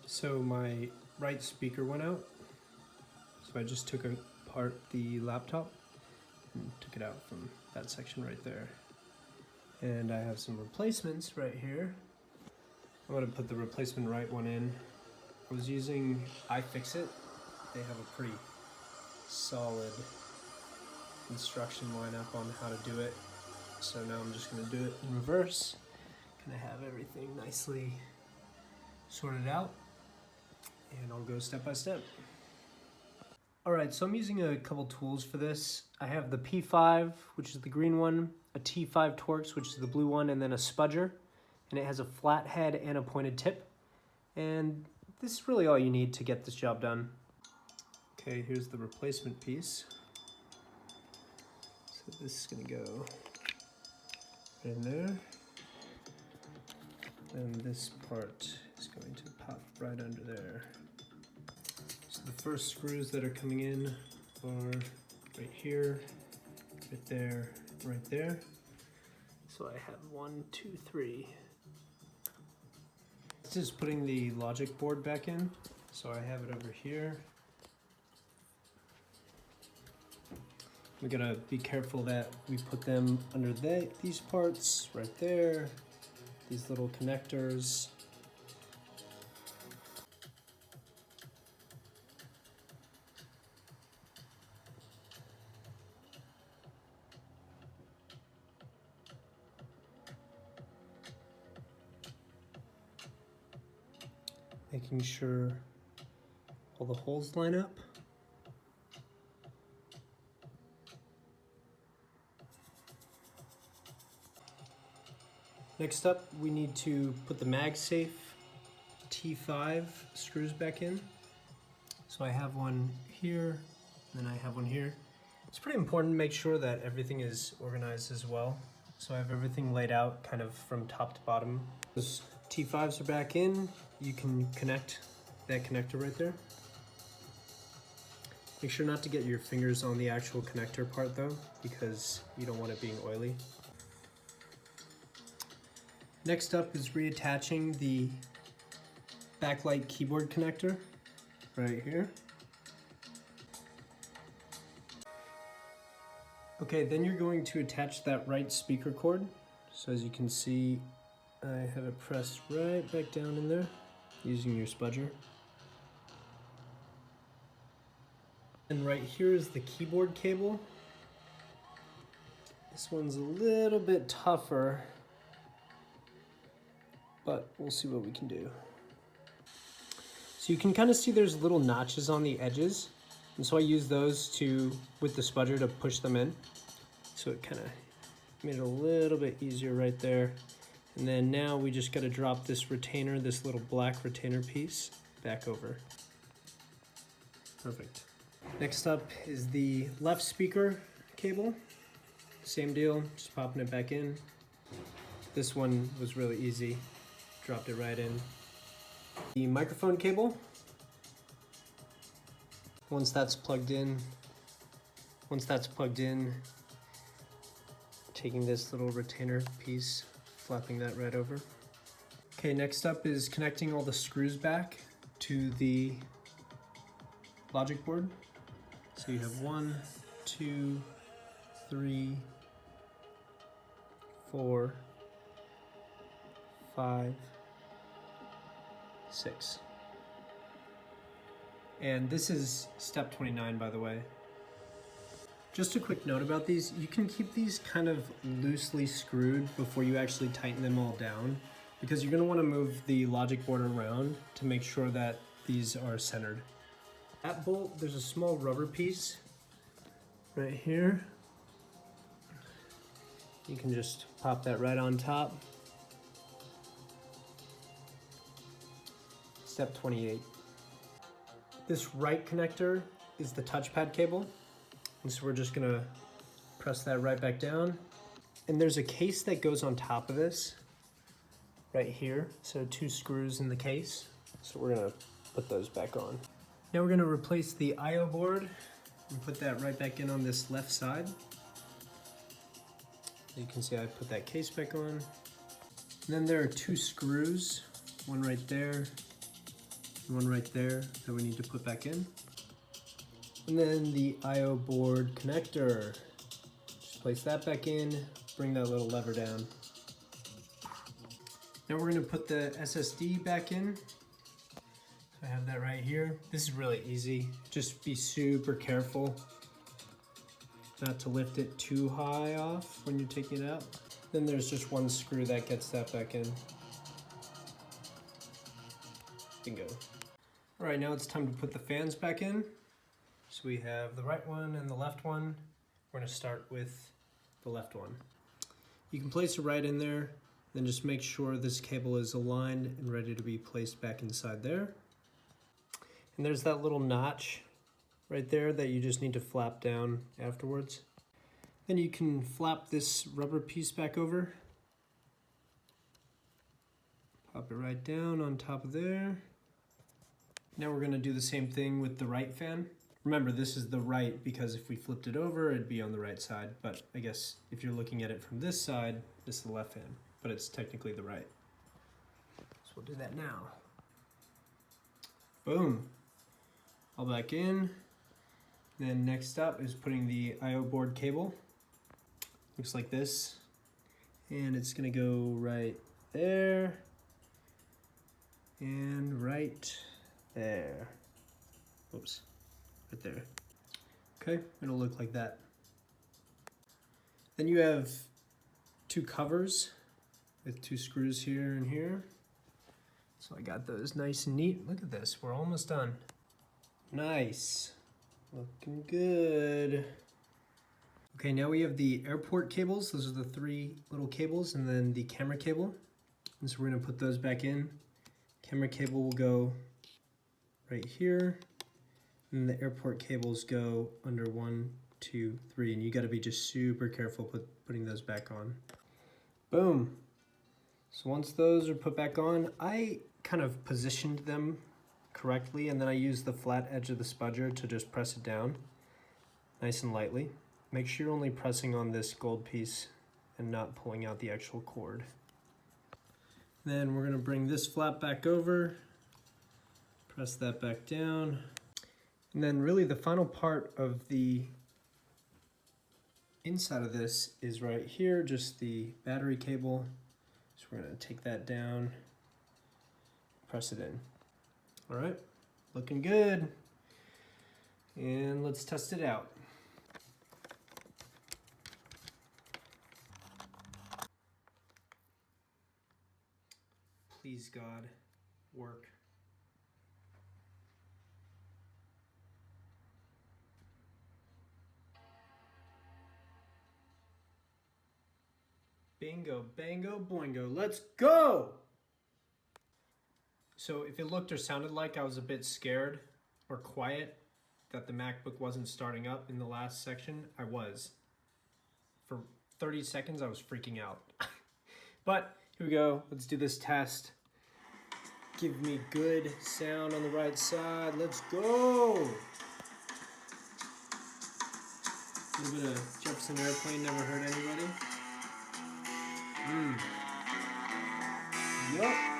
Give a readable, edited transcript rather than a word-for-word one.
So my right speaker went out, so I just took apart the laptop and took it out from that section right there. And I have some replacements right here. I'm gonna put the replacement right one in. I was using iFixit. They have a pretty solid instruction lineup on how to do it. So now I'm just gonna do it in reverse. Gonna have everything nicely sorted out, and I'll go step by step. All right, so I'm using a couple tools for this. I have the P5, which is the green one, a T5 Torx, which is the blue one, and then a spudger. And it has a flat head and a pointed tip. And this is really all you need to get this job done. Okay, here's the replacement piece. So this is gonna go in there. And this part is going to pop right under there. So the first screws that are coming in are right here, right there, right there. So I have 1, 2, 3. This is putting the logic board back in. So I have it over here. We gotta be careful that we put them under these parts right there, these little connectors. Making sure all the holes line up. Next up, we need to put the MagSafe T5 screws back in. So I have one here, and then I have one here. It's pretty important to make sure that everything is organized as well. So I have everything laid out kind of from top to bottom. Those T5s are back in. You can connect that connector right there. Make sure not to get your fingers on the actual connector part though, because you don't want it being oily. Next up is reattaching the backlight keyboard connector right here. Okay, then you're going to attach that right speaker cord. So as you can see, I have it pressed right back down in there using your spudger. And right here is the keyboard cable. This one's a little bit tougher, but we'll see what we can do. So you can kind of see there's little notches on the edges. And so I use those with the spudger to push them in. So it kind of made it a little bit easier right there. And then now we just got to drop this retainer, this little black retainer piece, back over. Perfect. Next up is the left speaker cable. Same deal, just popping it back in. This one was really easy. Dropped it right in. The microphone cable. Once that's plugged in, taking this little retainer piece, flapping that right over. Okay, next up is connecting all the screws back to the logic board. So you have 1, 2, 3, 4, 5, 6. And this is step 29, by the way. Just a quick note about these, you can keep these kind of loosely screwed before you actually tighten them all down, because you're going to want to move the logic board around to make sure that these are centered. That bolt, there's a small rubber piece right here. You can just pop that right on top. Step 28. This right connector is the touchpad cable. And so we're just gonna press that right back down. And there's a case that goes on top of this right here. So 2 screws in the case. So we're gonna put those back on. Now we're gonna replace the IO board and put that right back in on this left side. You can see I put that case back on. And then there are 2 screws, one right there one right there that we need to put back in. And then the I/O board connector. Just place that back in, bring that little lever down. Now we're gonna put the SSD back in. So I have that right here. This is really easy. Just be super careful not to lift it too high off when you're taking it out. Then there's just one screw that gets that back in. Bingo. All right, now it's time to put the fans back in. So we have the right one and the left one. We're gonna start with the left one. You can place it right in there, then just make sure this cable is aligned and ready to be placed back inside there. And there's that little notch right there that you just need to flap down afterwards. Then you can flap this rubber piece back over. Pop it right down on top of there. Now we're gonna do the same thing with the right fan. Remember, this is the right because if we flipped it over, it'd be on the right side. But I guess if you're looking at it from this side, this is the left fan, but it's technically the right. So we'll do that now. Boom. All back in. Then next up is putting the I/O board cable. Looks like this. And it's gonna go right there. And right there. Oops, right there. Okay, it'll look like that. Then you have two covers with two screws here and here. So I got those nice and neat. Look at this, we're almost done. Nice, looking good. Okay, now we have the airport cables. Those are the three little cables and then the camera cable. And so we're gonna put those back in. Camera cable will go right here. And the airport cables go under 1, 2, 3. And you gotta be just super careful putting those back on. Boom. So once those are put back on, I kind of positioned them correctly and then I used the flat edge of the spudger to just press it down nice and lightly. Make sure you're only pressing on this gold piece and not pulling out the actual cord. Then we're gonna bring this flap back over, press that back down. And then really the final part of the inside of this is right here, just the battery cable. So we're gonna take that down, press it in. All right, looking good. And let's test it out. Please, God, work. Bingo, bango, boingo, let's go! So if it looked or sounded like I was a bit scared or quiet that the MacBook wasn't starting up in the last section, I was. For 30 seconds, I was freaking out. But here we go, let's do this test. Give me good sound on the right side, let's go! A little bit of Jefferson Airplane, never hurt anybody. Yup.